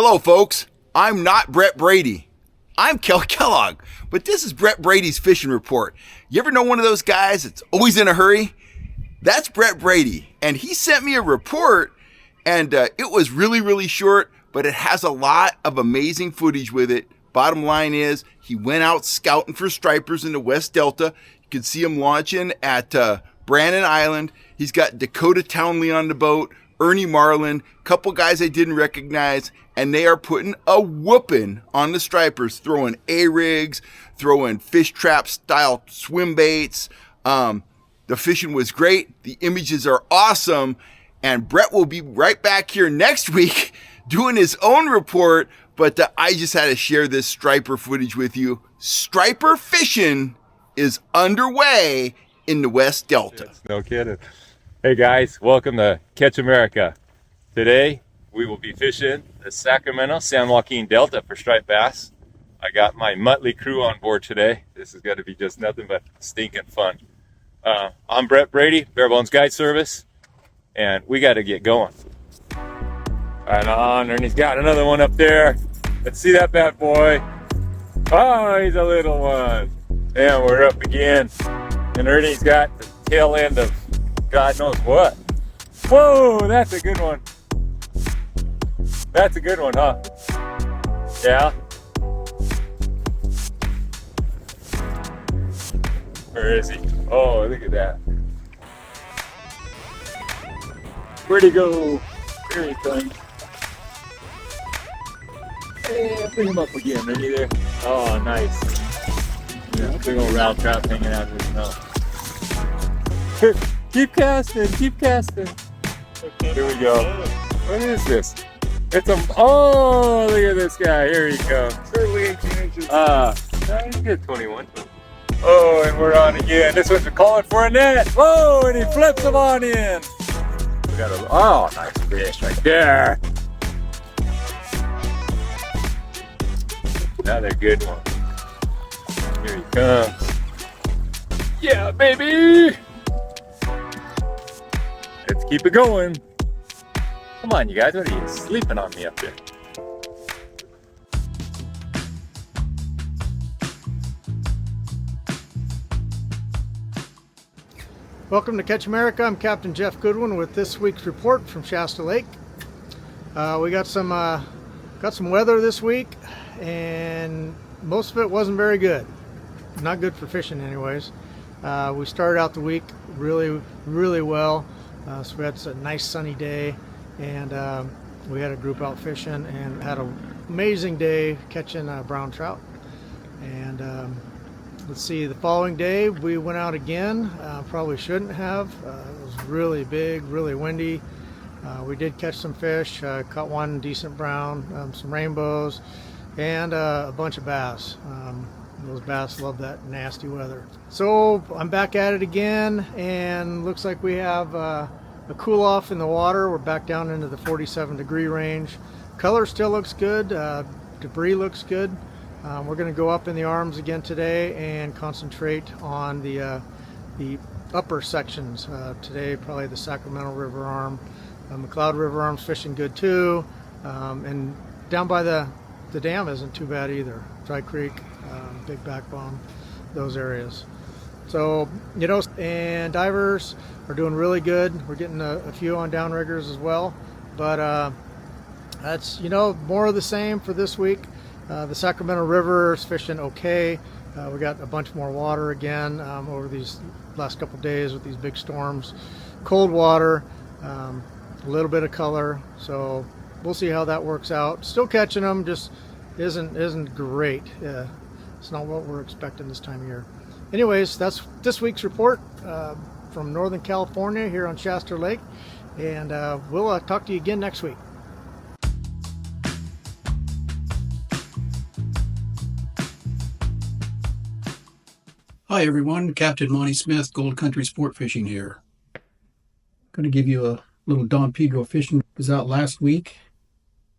Hello, folks. I'm not Brett Brady. I'm Kel Kellogg, but this is Brett Brady's fishing report. You ever know one of those guys that's always in a hurry? That's Brett Brady, and he sent me a report, and it was really short, but it has a lot of amazing footage with it. Bottom line is, he went out scouting for stripers in the West Delta. You can see him launching at Brannan Island. He's got Dakota Townley on the boat, Ernie Marlin, couple guys I didn't recognize, and they are putting a whooping on the stripers, throwing A-rigs, throwing fish trap style swim baits. The fishing was great. The images are awesome. And Brett will be right back here next week doing his own report. But I just had to share this striper footage with you. Striper fishing is underway in the West Delta. No kidding. Hey guys, welcome to Catch America. Today we will be fishing the Sacramento San Joaquin Delta for striped bass. I got my motley crew on board today. This is going to be just nothing but stinking fun. I'm Brett Brady, Barebones Guide Service, and we got to get going. Right on, Ernie's got another one up there. Let's see that bad boy. Oh, he's a little one. And we're up again. And Ernie's got the tail end of God knows what. Whoa, that's a good one. That's a good one, huh? Yeah. Where is he? Oh, look at that. Where'd he go? There he comes. Hey, bring him up again. Ready there? Oh, nice. Yeah, big old round trout hanging out in his nose. Keep casting, keep casting. Here we go. What is this? It's a, oh, look at this guy. Here he comes. Certainly 18 inches. He's good, 21. Oh, and we're on again. This one's calling for a net. Whoa, and he flips him on in. We got a, oh, nice fish right there. Another good one. Here he comes. Yeah, baby. Let's keep it going. Come on, you guys. What are you sleeping on me up there? Welcome to Catch America. I'm Captain Jeff Goodwin with this week's report from Shasta Lake. We got some weather this week, and most of it wasn't very good. Not good for fishing, anyways. We started out the week really well. So we had a nice sunny day, and we had a group out fishing and had an amazing day catching brown trout. And let's see, the following day we went out again. Probably shouldn't have. It was really big, really windy. We did catch some fish. Caught one decent brown, some rainbows, and a bunch of bass. Those bass love that nasty weather. So I'm back at it again, and looks like we have a cool off in the water. We're back down into the 47-degree range. Color still looks good. Debris looks good. We're going to go up in the arms again today and concentrate on the upper sections. Today, probably the Sacramento River Arm. McLeod River Arm's fishing good too. And down by the dam isn't too bad either. Dry Creek, Big Backbone, those areas. So, you know, and divers are doing really good. We're getting a few on downriggers as well. But that's, you know, more of the same for this week. The Sacramento River is fishing okay. We got a bunch more water again over these last couple days with these big storms. Cold water, a little bit of color. So we'll see how that works out. Still catching them, just isn't great. It's not what we're expecting this time of year. Anyways, that's this week's report from Northern California here on Shasta Lake, and we'll talk to you again next week. Hi everyone, Captain Monty Smith, Gold Country Sport Fishing here. Going to give you a little Don Pedro fishing. Was out last week.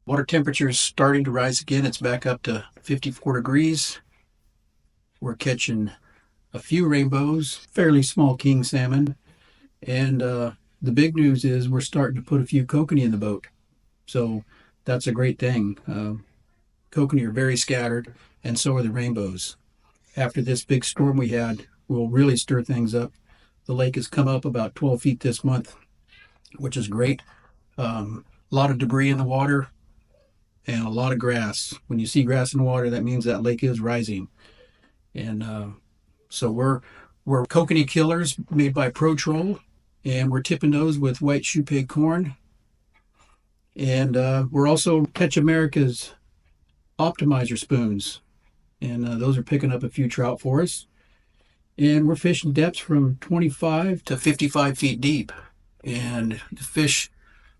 Water temperature is starting to rise again. It's back up to 54 degrees. We're catching a few rainbows, fairly small king salmon, and the big news is we're starting to put a few kokanee in the boat. So that's a great thing. Kokanee are very scattered, and so are the rainbows. After this big storm we had, we'll really stir things up. The lake has come up about 12 feet this month, which is great. A lot of debris in the water and a lot of grass. When you see grass in the water, that means that lake is rising. And so we're kokanee killers made by Pro Troll, and we're tipping those with white shoe pig corn. And we're also Catch America's optimizer spoons, and those are picking up a few trout for us. And we're fishing depths from 25 to 55 feet deep, and the fish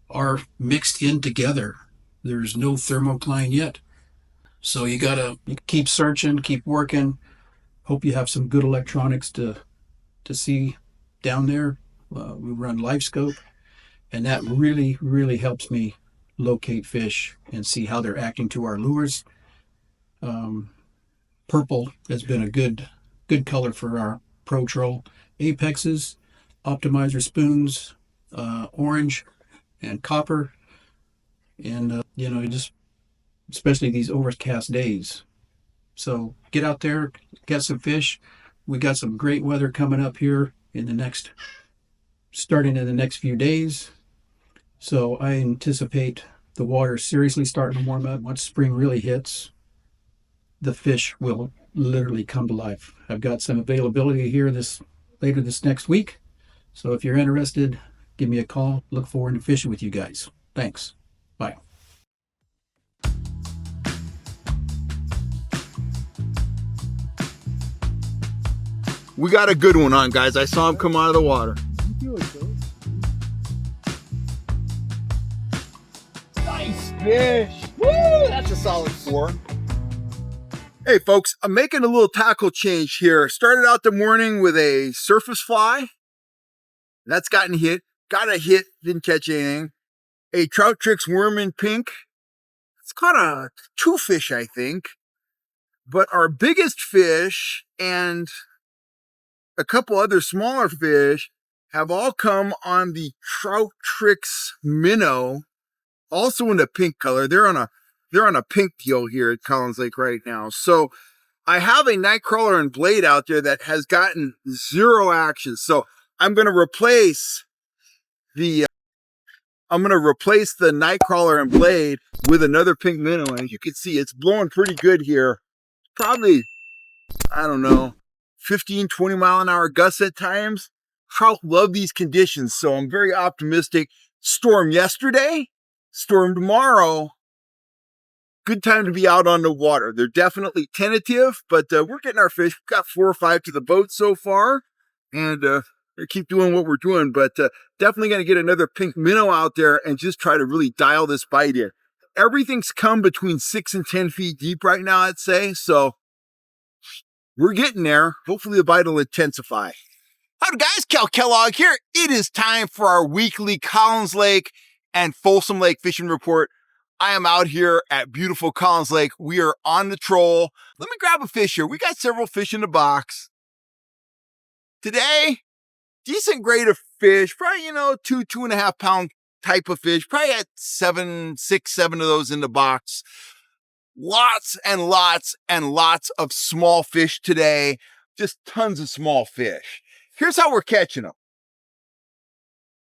are mixed in together. There's no thermocline yet, so you keep searching, keep working. Hope you have some good electronics to see down there. We run LiveScope, and that really helps me locate fish and see how they're acting to our lures. Purple has been a good color for our Pro Troll apexes, optimizer spoons, orange and copper, and just especially these overcast days. So get out there, get some fish. We got some great weather coming up here starting in the next few days. So I anticipate the water seriously starting to warm up. Once spring really hits, the fish will literally come to life. I've got some availability here later this next week. So if you're interested, give me a call. Look forward to fishing with you guys. Thanks. Bye. We got a good one on, guys. I saw him come out of the water. Nice fish. Woo! That's a solid 4. Hey folks, I'm making a little tackle change here. Started out the morning with a surface fly. That's gotten hit. Got a hit, didn't catch anything. A Trout Tricks worm in pink. It's caught 2 fish, I think. But our biggest fish and a couple other smaller fish have all come on the Trout Tricks minnow, also in the pink color. They're on a pink deal here at Collins Lake right now. So I have a nightcrawler and blade out there that has gotten 0 action. So I'm going to replace the nightcrawler and blade with another pink minnow. And you can see it's blowing pretty good here. Probably, I don't know, 15, 20 mile an hour gusts at times. Trout love these conditions. So I'm very optimistic. Storm yesterday, storm tomorrow. Good time to be out on the water. They're definitely tentative, but we're getting our fish. We've got 4 or 5 to the boat so far, and we keep doing what we're doing, but definitely going to get another pink minnow out there and just try to really dial this bite in. Everything's come between 6 and 10 feet deep right now, I'd say, so we're getting there. Hopefully the bite will intensify. Howdy guys, Cal Kellogg here. It is time for our weekly Collins Lake and Folsom Lake fishing report. I am out here at beautiful Collins Lake. We are on the troll. Let me grab a fish here. We got several fish in the box. Today, decent grade of fish, probably, 2.5 pound type of fish. Probably at 6, 7 of those in the box. Lots and lots and lots of small fish today. Just tons of small fish. Here's how we're catching them.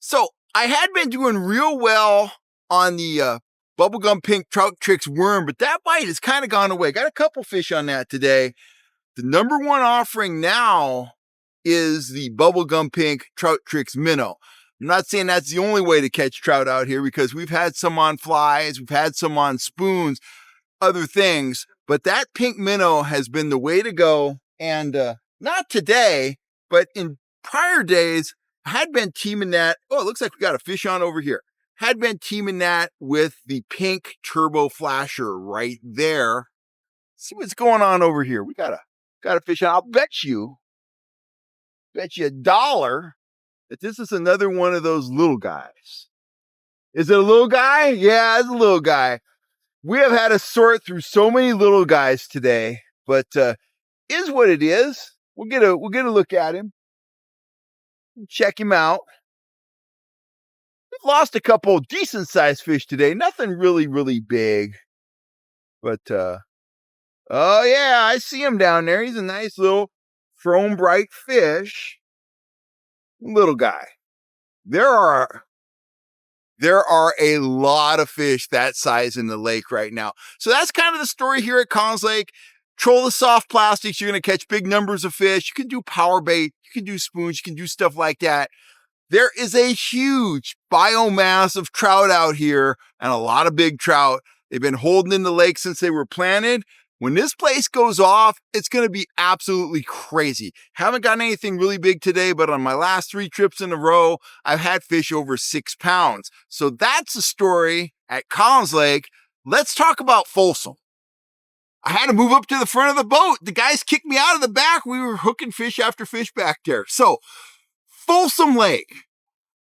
So I had been doing real well on the bubblegum pink Trout Tricks worm, but that bite has kind of gone away. Got a couple fish on that today. The number 1 offering now is the bubblegum pink Trout Tricks minnow. I'm not saying that's the only way to catch trout out here, because we've had some on flies, we've had some on spoons, other things, but that pink minnow has been the way to go. And not today, but in prior days, I had been teaming that. Oh, it looks like we got a fish on over here. Had been teaming that with the pink turbo flasher right there. See what's going on over here. We got a fish on. I'll bet you $1 that this is another one of those little guys. Is it a little guy? Yeah, it's a little guy. We have had to sort through so many little guys today, but is what it is. We'll get a look at him. Check him out. We've lost a couple decent sized fish today. Nothing really big. But, oh yeah, I see him down there. He's a nice little chrome bright fish. Little guy. There are a lot of fish that size in the lake right now. So that's kind of the story here at Collins Lake. Troll the soft plastics. You're going to catch big numbers of fish. You can do power bait. You can do spoons. You can do stuff like that. There is a huge biomass of trout out here and a lot of big trout. They've been holding in the lake since they were planted. When this place goes off, it's going to be absolutely crazy. Haven't gotten anything really big today, but on my last 3 trips in a row, I've had fish over 6 pounds. So that's the story at Collins Lake. Let's talk about Folsom. I had to move up to the front of the boat. The guys kicked me out of the back. We were hooking fish after fish back there. So Folsom Lake.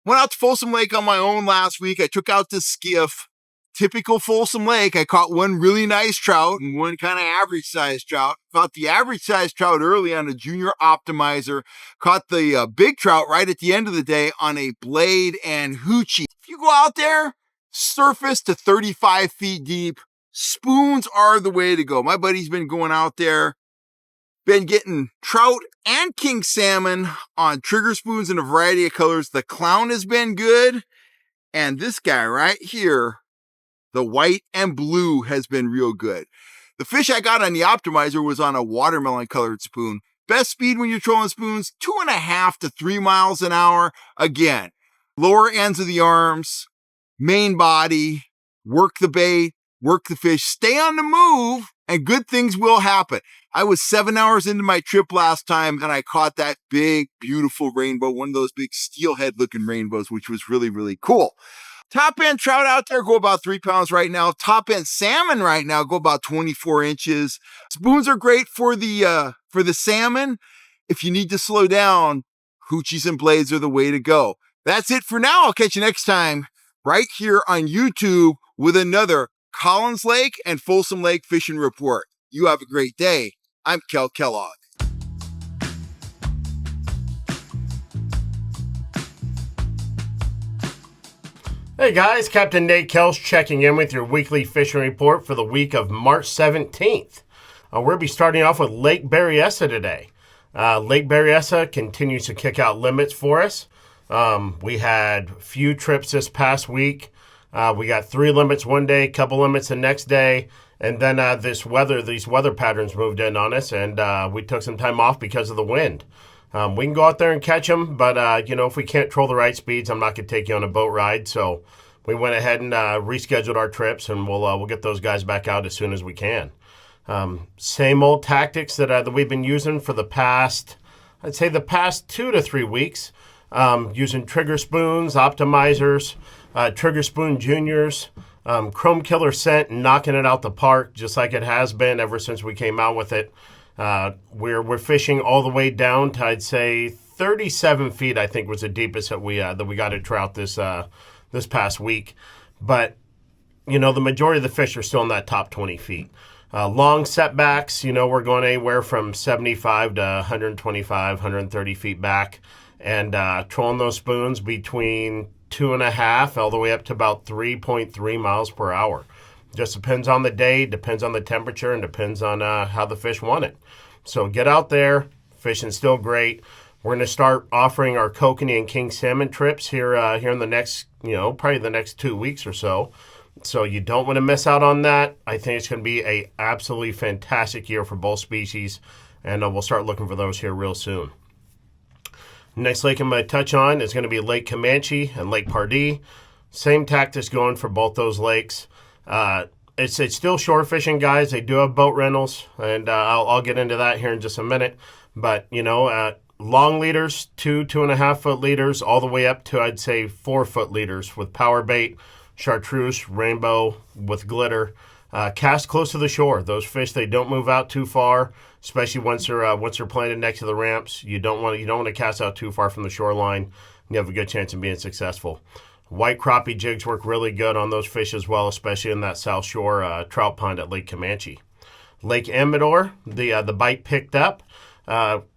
Went out to Folsom Lake on my own last week. I took out this skiff. Typical Folsom Lake. I caught one really nice trout and one kind of average sized trout. Caught the average sized trout early on a junior optimizer. Caught the big trout right at the end of the day on a blade and hoochie. If you go out there, surface to 35 feet deep, spoons are the way to go. My buddy's been going out there, been getting trout and king salmon on trigger spoons in a variety of colors. The clown has been good. And this guy right here, the white and blue, has been real good. The fish I got on the optimizer was on a watermelon colored spoon. Best speed when you're trolling spoons, 2.5 to 3 miles an hour. Again, lower ends of the arms, main body, work the bait, work the fish, stay on the move, and good things will happen. I was 7 hours into my trip last time and I caught that big, beautiful rainbow, one of those big steelhead looking rainbows, which was really cool. Top end trout out there go about 3 pounds right now. Top end salmon right now go about 24 inches. Spoons are great for the salmon. If you need to slow down, hoochies and blades are the way to go. That's it for now. I'll catch you next time right here on YouTube with another Collins Lake and Folsom Lake fishing report. You have a great day. I'm Kel Kellogg. Hey guys, Captain Nate Kelch checking in with your weekly fishing report for the week of March 17th. We'll be starting off with Lake Berryessa today. Lake Berryessa continues to kick out limits for us. We had a few trips this past week. We got 3 limits one day, couple limits the next day, and then these weather patterns moved in on us, and we took some time off because of the wind. We can go out there and catch them, but if we can't troll the right speeds, I'm not going to take you on a boat ride. So we went ahead and rescheduled our trips, and we'll get those guys back out as soon as we can. Same old tactics that we've been using for the past 2 to 3 weeks. Using trigger spoons, optimizers, trigger spoon juniors, chrome killer scent, knocking it out the park just like it has been ever since we came out with it. We're fishing all the way down to, I'd say, 37 feet, I think was the deepest that we got a trout this past week. But, the majority of the fish are still in that top 20 feet. Long setbacks, we're going anywhere from 75 to 125, 130 feet back. And trolling those spoons between 2.5 all the way up to about 3.3 miles per hour. Just depends on the day, depends on the temperature, and depends on how the fish want it. So get out there. Fishing's still great. We're going to start offering our kokanee and king salmon trips here in the next, probably the next 2 weeks or so. So you don't want to miss out on that. I think it's going to be a absolutely fantastic year for both species, and we'll start looking for those here real soon. Next lake I'm going to touch on is going to be Lake Camanche and Lake Pardee. Same tactics going for both those lakes. It's still shore fishing, guys. They do have boat rentals, and I'll get into that here in just a minute. But, long leaders, 2.5 foot leaders, all the way up to, I'd say, 4 foot leaders with power bait, chartreuse, rainbow with glitter. Cast close to the shore. Those fish, they don't move out too far, especially once they're planted next to the ramps. You don't want to cast out too far from the shoreline. You have a good chance of being successful. White crappie jigs work really good on those fish as well, especially in that South Shore trout pond at Lake Camanche. Lake Amador, the bite picked up.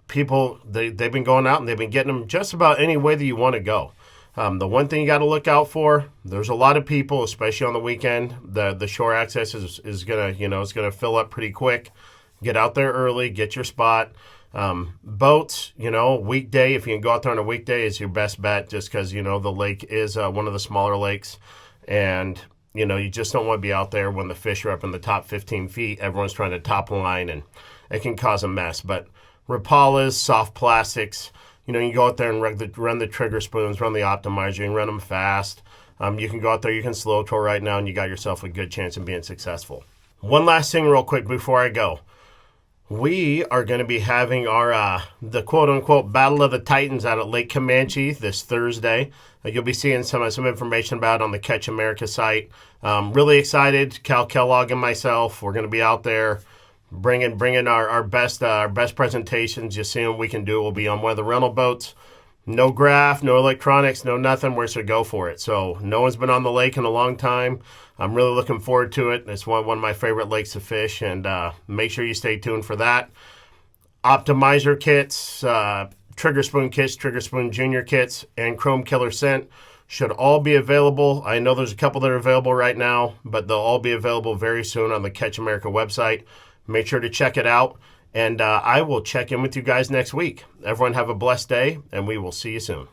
People, they've been going out and they've been getting them just about any way that you want to go. The one thing you got to look out for, there's a lot of people, especially on the weekend. The shore access is gonna, it's gonna fill up pretty quick. Get out there early, get your spot. Boats, weekday, if you can go out there on a weekday, is your best bet, just because, the lake is one of the smaller lakes. And, you just don't want to be out there when the fish are up in the top 15 feet. Everyone's trying to top line, and it can cause a mess. But Rapalas, soft plastics, you can go out there and run the trigger spoons, run the optimizer, you can run them fast. You can go out there, you can slow tour right now, and you got yourself a good chance of being successful. One last thing real quick before I go. We are going to be having our the quote-unquote Battle of the Titans out at Lake Camanche this Thursday. You'll be seeing some information about it on the Catch America site. Really excited. Cal Kellogg and myself, we're going to be out there bringing our best presentations. Just seeing what we can do. We'll be on one of the rental boats. No graph, no electronics, no nothing. We're to go for it. So no one's been on the lake in a long time. I'm really looking forward to it. It's one of my favorite lakes to fish, and make sure you stay tuned for that. Optimizer kits, trigger spoon kits, trigger spoon junior kits, and chrome killer scent should all be available. I know there's a couple that are available right now, but they'll all be available very soon on the Catch America website. Make sure to check it out, and I will check in with you guys next week. Everyone have a blessed day, and we will see you soon.